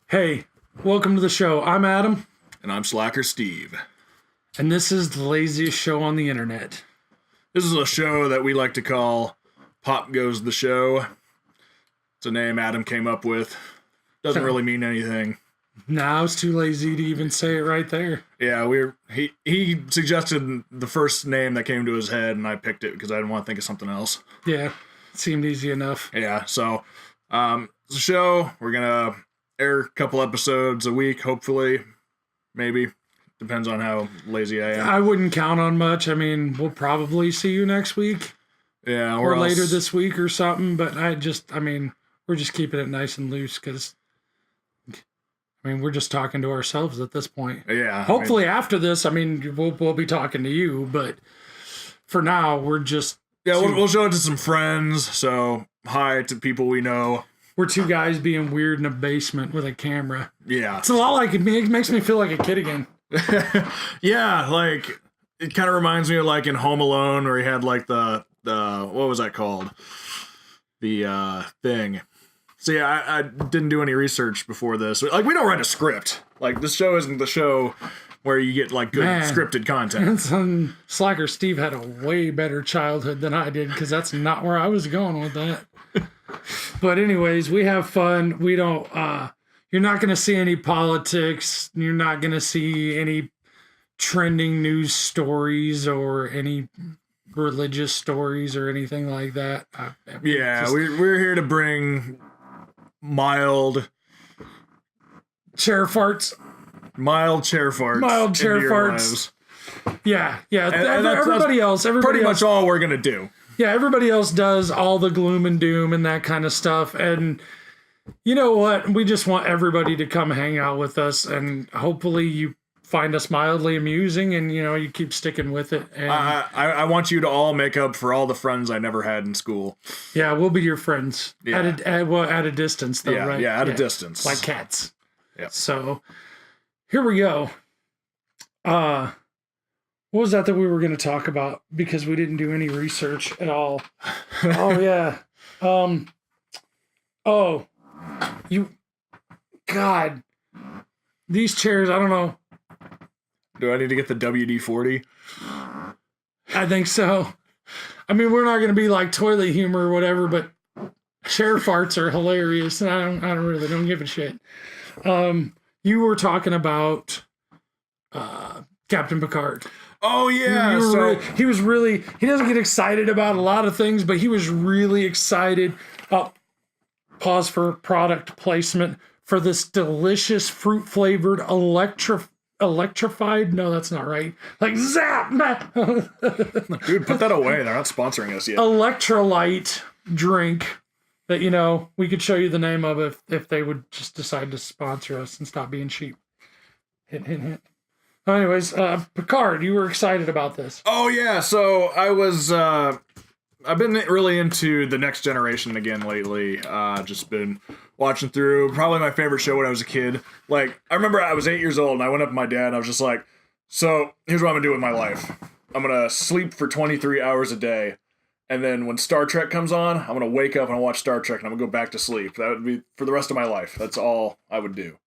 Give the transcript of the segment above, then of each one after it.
Hey, welcome to the show. I'm Adam, And I'm Slacker Steve. and this is the laziest show on the internet. This is a show that we like to call Pop Goes the Show. It's a name Adam came up with. Doesn't really mean anything. Now it's too lazy to even say it right there. Yeah, he suggested the first name that came to his head, and I picked it because I didn't want to think of something else. Yeah, seemed easy enough. Yeah, so it's a show. We're gonna air a couple episodes a week, hopefully. Maybe. Depends on how lazy I am. I wouldn't count on much. I mean, we'll probably see you next week Yeah, or later this week or something, but we're just keeping it nice and loose because, we're just talking to ourselves at this point. Yeah. Hopefully after this, we'll be talking to you, but for now, we're just... Yeah, we'll show it to some friends, so hi to people we know. We're two guys being weird in a basement with a camera. Yeah. It's a lot like me. It makes me feel like a kid again. Yeah, like, it kind of reminds me of, like, in Home Alone, where he had, like, the what was that called? The, thing. So, yeah, I didn't do any research before this. Like, we don't write a script. Like, this show isn't the show where you get, like, good scripted content. Slacker Steve had a way better childhood than I did, because that's not where I was going with that. But anyways, we have fun. We don't, you're not going to see any politics. You're not going to see any trending news stories or any religious stories or anything like that. We're here to bring mild chair farts. Mild chair farts. Yeah. And everybody else. Pretty much all we're going to do. Yeah, everybody else does all the gloom and doom and that kind of stuff. And you know what? We just want everybody to come hang out with us. And hopefully you find us mildly amusing and, you keep sticking with it. And I want you to all make up for all the friends I never had in school. Yeah, we'll be your friends. Yeah. At a distance, though, right? Yeah, at a distance. Like cats. Yeah. So here we go. What was that we were going to talk about? Because we didn't do any research at all. Oh, yeah. God. These chairs, I don't know. Do I need to get the WD-40? I think so. We're not going to be like toilet humor or whatever, but chair farts are hilarious. And I don't give a shit. You were talking about Captain Picard. Oh, yeah. He doesn't get excited about a lot of things, but he was really excited. Pause for product placement for this delicious fruit-flavored electrified. No, that's not right. Like zap. Dude, put that away. They're not sponsoring us yet. Electrolyte drink that, we could show you the name of if they would just decide to sponsor us and stop being cheap. Hint, hint, hint. Anyways, Picard, you were excited about this. Oh, yeah. So I was, I've been really into The Next Generation again lately. Just been watching through. Probably my favorite show when I was a kid. Like, I remember I was 8 years old and I went up to my dad and I was just like, so here's what I'm going to do with my life. I'm going to sleep for 23 hours a day. And then when Star Trek comes on, I'm going to wake up and I'll watch Star Trek and I'm going to go back to sleep. That would be for the rest of my life. That's all I would do.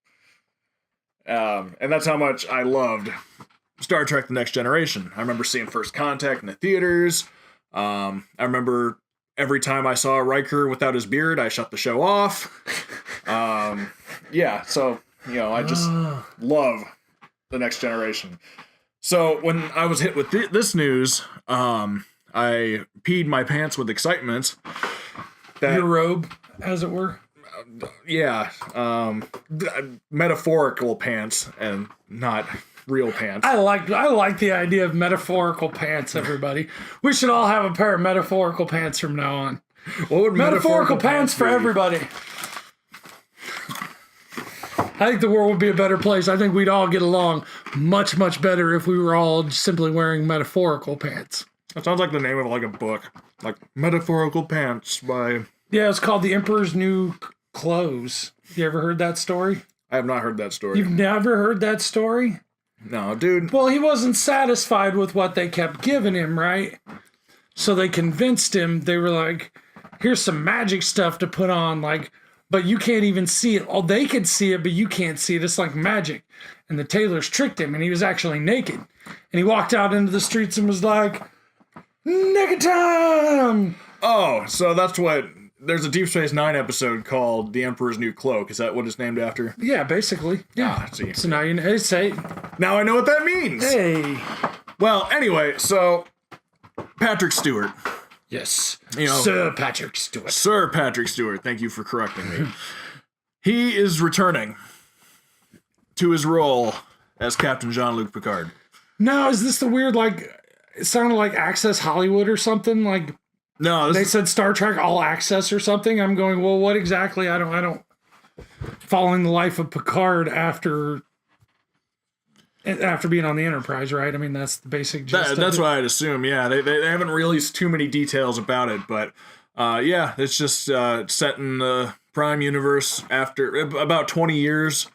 And that's how much I loved Star Trek The Next Generation. I remember seeing First Contact in the theaters. I remember every time I saw Riker without his beard, I shut the show off. Yeah, so, I just love The Next Generation. So when I was hit with this news, I peed my pants with excitement. Your robe, as it were. Yeah, metaphorical pants and not real pants. I like the idea of metaphorical pants, everybody. We should all have a pair of metaphorical pants from now on. What would metaphorical pants for everybody? I think the world would be a better place. I think we'd all get along much, much better if we were all simply wearing metaphorical pants. That sounds like the name of like a book. Like Metaphorical Pants by... Yeah, it's called The Emperor's New Clothes. You ever heard that story? I have not heard that story. You've never heard that story? No, dude. Well, he wasn't satisfied with what they kept giving him, right? So they convinced him. They were like, here's some magic stuff to put on, like but you can't even see it. Oh, they could see it, but you can't see it. It's like magic. And the tailors tricked him, and he was actually naked. And he walked out into the streets and was like, naked time! Oh, so that's what... There's a Deep Space Nine episode called The Emperor's New Cloak. Is that what it's named after? Yeah, basically. Yeah. See. So now you know. Say, now I know what that means. Hey. Well, anyway, so Patrick Stewart. Yes. You know, Sir Patrick Stewart. Sir Patrick Stewart. Thank you for correcting me. He is returning to his role as Captain Jean-Luc Picard. Now, is this the weird, like, it sounded like Access Hollywood or something? Like, no, they said Star Trek All Access or something. I'm going, well, what exactly? I don't. Following the life of Picard after being on the Enterprise, right? I mean, that's the basic gist. That's what I'd assume. Yeah, they haven't released too many details about it, but yeah, it's just set in the Prime universe after about 20 years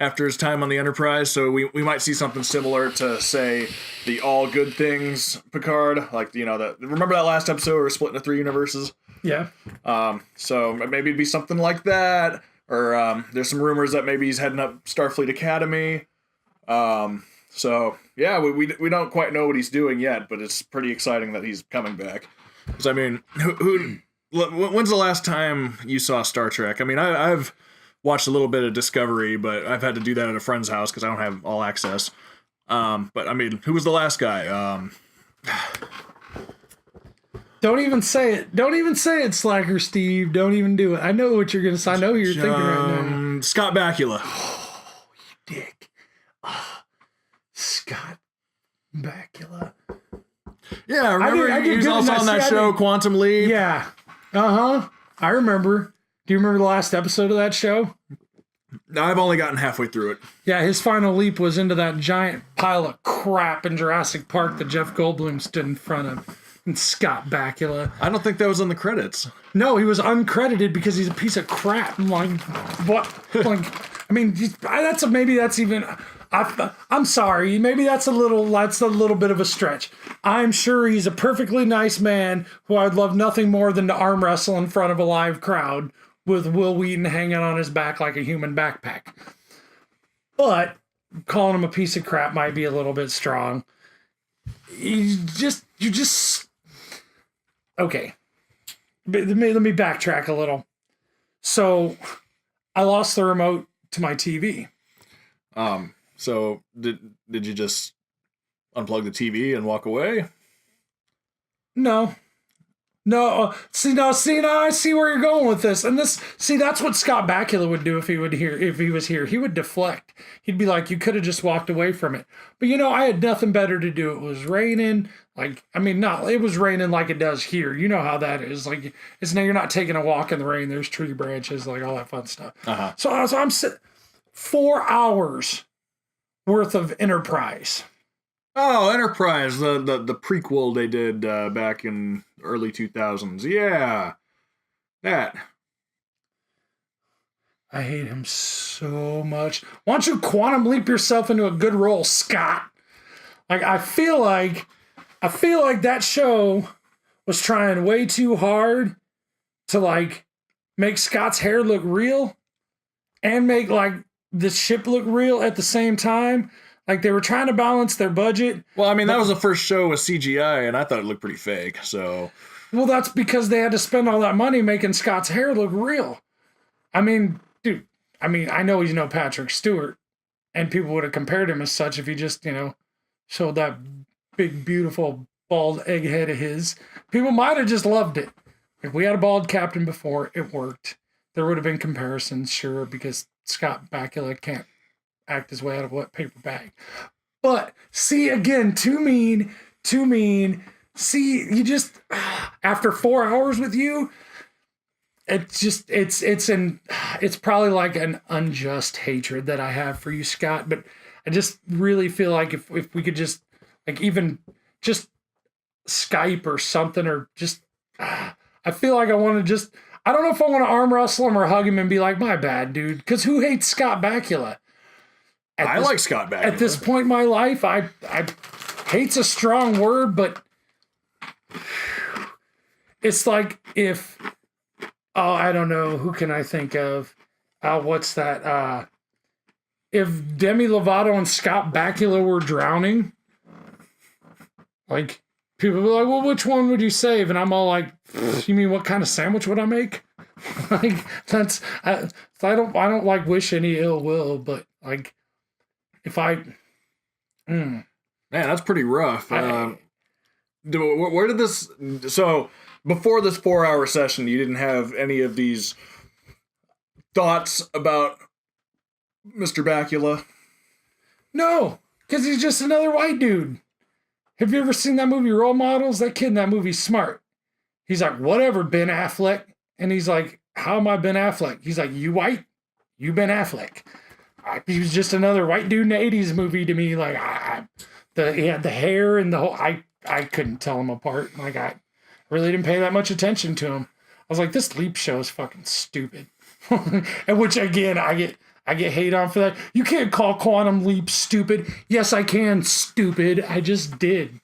after his time on the Enterprise. So we might see something similar to, say, the All Good Things Picard. Like, you know, remember that last episode where we're split into 3 universes? Yeah. So maybe it'd be something like that. Or there's some rumors that maybe he's heading up Starfleet Academy. So yeah, we don't quite know what he's doing yet, but it's pretty exciting that he's coming back. Because I mean, when's the last time you saw Star Trek? I mean, I've watched a little bit of Discovery, but I've had to do that at a friend's house because I don't have all access. But I mean, who was the last guy? Don't even say it. Don't even say it, Slacker Steve. Don't even do it. I know what you're going to say. I know who you're thinking right now. Scott Bakula. Oh, you dick. Scott Bakula. Yeah, remember he was also on that show, Quantum Leap? Yeah. I remember. Do you remember the last episode of that show? I've only gotten halfway through it. Yeah, his final leap was into that giant pile of crap in Jurassic Park that Jeff Goldblum stood in front of. And Scott Bakula. I don't think that was in the credits. No, he was uncredited because he's a piece of crap. I'm like, what? Like, I mean, maybe that's even... I'm sorry. Maybe that's a little bit of a stretch. I'm sure he's a perfectly nice man who I'd love nothing more than to arm wrestle in front of a live crowd with Will Wheaton hanging on his back like a human backpack. But calling him a piece of crap might be a little bit strong. You just okay. Let me backtrack a little. So I lost the remote to my TV. So did you just unplug the TV and walk away? No. See, now I see where you're going with this. And that's what Scott Bakula would do if he was here. He would deflect. He'd be like, you could have just walked away from it. But I had nothing better to do. It was raining. It was raining like it does here. You know how that is. Like, you're not taking a walk in the rain. There's tree branches, like all that fun stuff. Uh-huh. So I'm sitting 4 hours worth of Enterprise. Oh, Enterprise, the prequel they did back in early 2000s. Yeah, that. I hate him so much. Why don't you quantum leap yourself into a good role, Scott? Like, I feel like that show was trying way too hard to, like, make Scott's hair look real and make, like, the ship look real at the same time. Like, they were trying to balance their budget. Well, I mean, that was the first show with CGI, and I thought it looked pretty fake, so... Well, that's because they had to spend all that money making Scott's hair look real. I mean, dude, I know he's no Patrick Stewart, and people would have compared him as such if he just, showed that big, beautiful, bald egghead of his. People might have just loved it. If we had a bald captain before, it worked. There would have been comparisons, sure, because Scott Bakula can't act his way out of a wet paper bag. But see, again, too mean. See, you just, after 4 hours with you, it's probably like an unjust hatred that I have for you, Scott. But I just really feel like if we could just, like, even just Skype or something, or just, I feel like I want to just, I don't know if I want to arm wrestle him or hug him and be like, my bad, dude. Because who hates Scott Bakula? I like Scott Bakula. At this point in my life, I hate's a strong word, but it's like if Oh, I don't know. Who can I think of? What's that? If Demi Lovato and Scott Bakula were drowning, like people were like, "Well, which one would you save?" And I'm all like, "You mean what kind of sandwich would I make?" Like that's I don't like wish any ill will, but like if mm, Man, that's pretty rough. I Where did this? So before this 4 hour session, you didn't have any of these thoughts about Mr. Bakula? no, because he's just another white dude. Have you ever seen that movie Role Models? That kid in that movie's smart. He's like, whatever, Ben Affleck. And he's like, how am I Ben Affleck? He's like, you white? You Ben Affleck. He was just another white dude in the 80s movie to me. Like, he had the hair and the whole, I couldn't tell him apart. Like, I really didn't pay that much attention to him. I was like, this Leap show is fucking stupid. And which, again, I get hate on for that. You can't call Quantum Leap stupid. Yes, I can, stupid. I just did.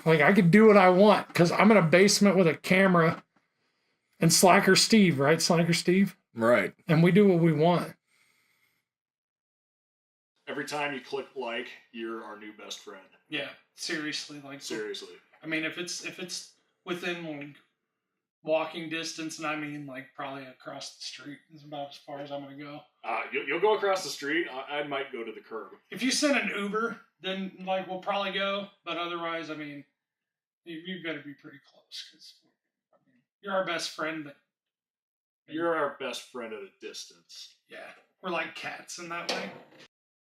Like, I could do what I want because I'm in a basement with a camera and Slacker Steve, right? Slacker Steve? Right. And we do what we want. Every time you click like, you're our new best friend. Yeah, seriously. Like, Seriously. I mean, if it's within like walking distance, and I mean like probably across the street is about as far as I'm gonna go. You'll go across the street. I might go to the curb. If you send an Uber, then like we'll probably go. But otherwise, I mean, you better be pretty close because I mean, you're our best friend. But You're our best friend at a distance. yeah, we're like cats in that way.